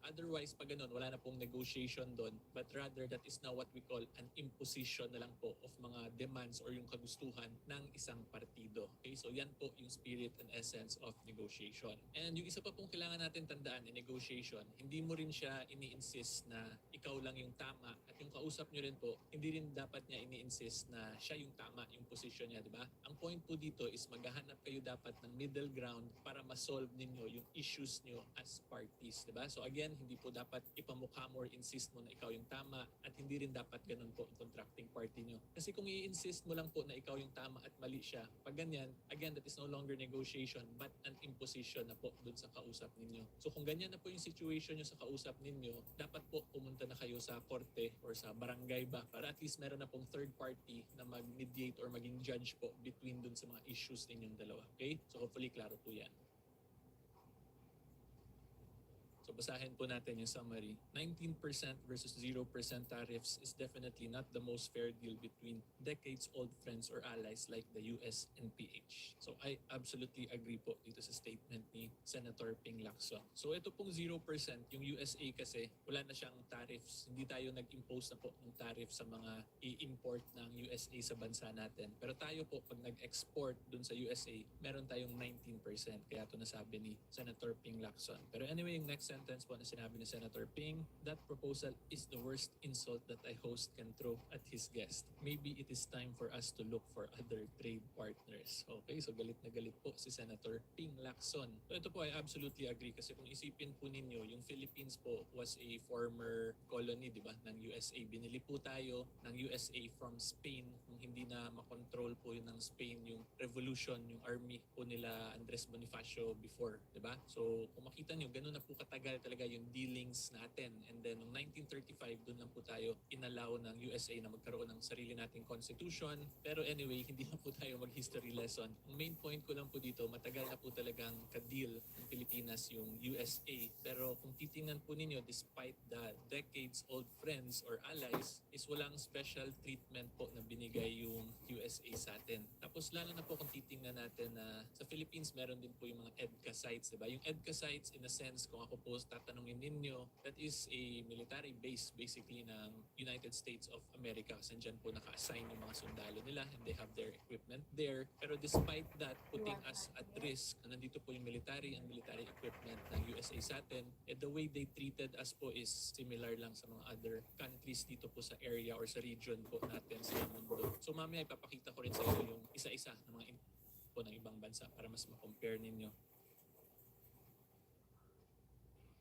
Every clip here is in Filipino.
Otherwise, pag ganun, wala na pong negotiation doon, but rather that is now what we call an imposition na lang po of mga demands or yung kagustuhan ng isang partido. Okay, so yan po yung spirit and essence of negotiation. And yung isa pa pong kailangan natin tandaan in negotiation, hindi mo rin siya ini-insist na ikaw lang yung tama at yung kausap nyo rin po, hindi rin dapat niya ini-insist na siya yung tama, yung position niya, di ba? Ang point po dito is maghahanap kayo dapat ng middle ground para ma-solve ninyo yung issues nyo as parties, di ba? So again, hindi po dapat ipamukha mo or insist mo na ikaw yung tama at hindi rin dapat ganun po yung contracting party nyo. Kasi kung i-insist mo lang po na ikaw yung tama at mali siya, pag ganyan, again, that is no longer negotiation but an imposition na po dun sa kausap ninyo. So kung ganyan na po yung situation nyo sa kausap ninyo, dapat po pumunta na kayo sa korte or sa barangay ba para at least meron na pong third party na mag-mediate or maging judge po between dun sa mga issues ninyong dalawa. Okay? So hopefully klaro po yan. So basahin po natin yung summary. 19% versus 0% tariffs is definitely not the most fair deal between decades-old friends or allies like the US and PH. So I absolutely agree po dito sa statement ni Senator Ping Lacson. So ito pong 0%, yung USA kasi wala na siyang tariffs. Hindi tayo nag-impose na po ng tariff sa mga i-import ng USA sa bansa natin. Pero tayo po pag nag-export dun sa USA, meron tayong 19%. Kaya ito nasabi ni Senator Ping Lacson. Pero anyway, yung next sentence po na sinabi ni Senator Ping, that proposal is the worst insult that a host can throw at his guest. Maybe it is time for us to look for other trade partners. Okay, so galit na galit po si Senator Ping Lacson. So ito po I absolutely agree kasi kung isipin po ninyo, yung Philippines po was a former colony, di ba, ng USA. Binili po tayo ng USA from Spain kung hindi na makontrol po yun ng Spain yung revolution, yung army po nila Andres Bonifacio before, di ba? So kung makita nyo, ganun na po katagal talaga yung dealings natin. And then noong 1935, doon lang po tayo inallow ng USA na magkaroon ng sarili nating constitution. Pero anyway, hindi na po tayo mag-history lesson. Ang main point ko lang po dito, matagal na po talagang ka-deal ng Pilipinas yung USA. Pero kung titingnan po ninyo, despite the decades-old friends or allies, is walang special treatment po na binigay yung USA sa atin. Tapos lalo na po kung titingnan natin na sa Philippines, meron din po yung mga EDCA sites, diba? Yung EDCA sites, in a sense, kung ako po tatanungin ninyo, that is a military base basically ng United States of America. Kasi dyan po naka-assign yung mga sundalo nila and they have their equipment there. Pero despite that, putting us at risk na nandito po yung military and military equipment ng USA sa atin, the way they treated us po is similar lang sa mga other countries dito po sa area or sa region po natin sa mundo. So mamaya ipapakita ko rin sa inyo yung isa-isa ng mga po ng ibang bansa para mas ma-compare ninyo.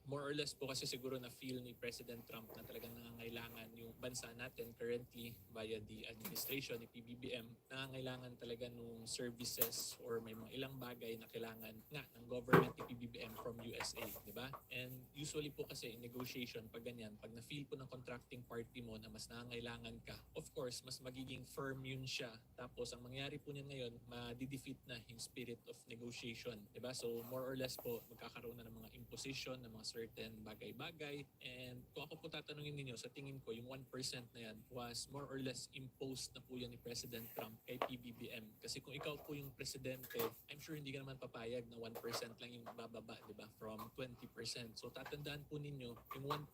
More or less po kasi siguro na feel ni President Trump na talagang nangangailangan yung bansa natin currently via the administration ni PBBM, nangangailangan talaga nung services or may mga ilang bagay na kailangan nga ng government ni PBBM from USA, di ba? And usually po kasi in negotiation, pag ganyan, pag na-feel po ng contracting party mo na mas nangangailangan ka, of course, mas magiging firm yun siya. Tapos ang mangyari po niyan ngayon, ma-defeat na yung spirit of negotiation, di ba? So more or less po, magkakaroon na ng mga imposition, ng mga certain bagay-bagay. And kung ako po tatanungin ninyo, sa tingin ko, yung 1% na yan was more or less imposed na po yan ni President Trump kay PBBM. Kasi kung ikaw po yung presidente, I'm sure hindi ka naman papayag na 1% lang yung bababa, di ba? From 20%. So tatandaan po ninyo, yung 1%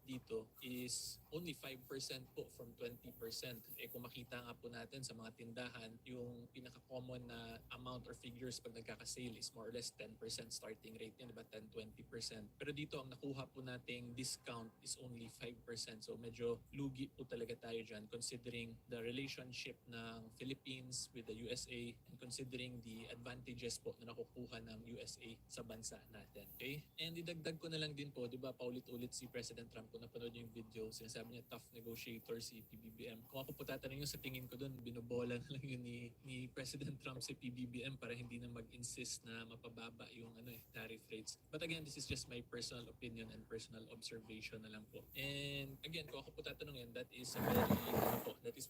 dito is only 5% po from 20%. Eh kung makita nga po natin sa mga tindahan, yung pinaka-common na amount or figures pag nagkaka-sale is more or less 10% starting rate niya, di ba? 10-20%. Pero dito ang nakuha po nating discount is only 5%. So medyo lugi po talaga tayo dyan considering the relationship ng Philippines with the USA and considering the advantages po na nakukuha ng USA sa bansa natin. Okay? And idagdag ko na lang din po, di ba, paulit-ulit si President Trump, kung napanood yung video, sinasabi niya tough negotiator si PBBM. Kung ako po tatanungin sa tingin ko doon, binobola na lang yun ni President Trump si PBBM para hindi na mag-insist na mapababa yung tariff rates. But again, this is just my personal opinion and personal observation na lang po. And again, kung ako po tatanungin, that is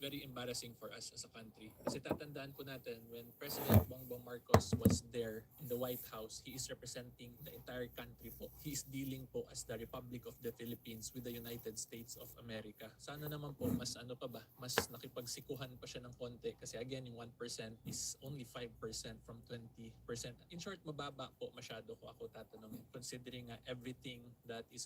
very embarrassing for us as a country. Kasi tatandaan po natin, when President Bongbong Marcos was there in the White House, he is representing the entire country po. He is dealing po as the Republic of the Philippines with the United States of America. Sana naman po, mas mas nakipagsikuhan pa siya ng konti. Kasi again, yung 1% is only 5% from 20%. In short, mababa po masyado kung ako tatanungin. Considering everything that is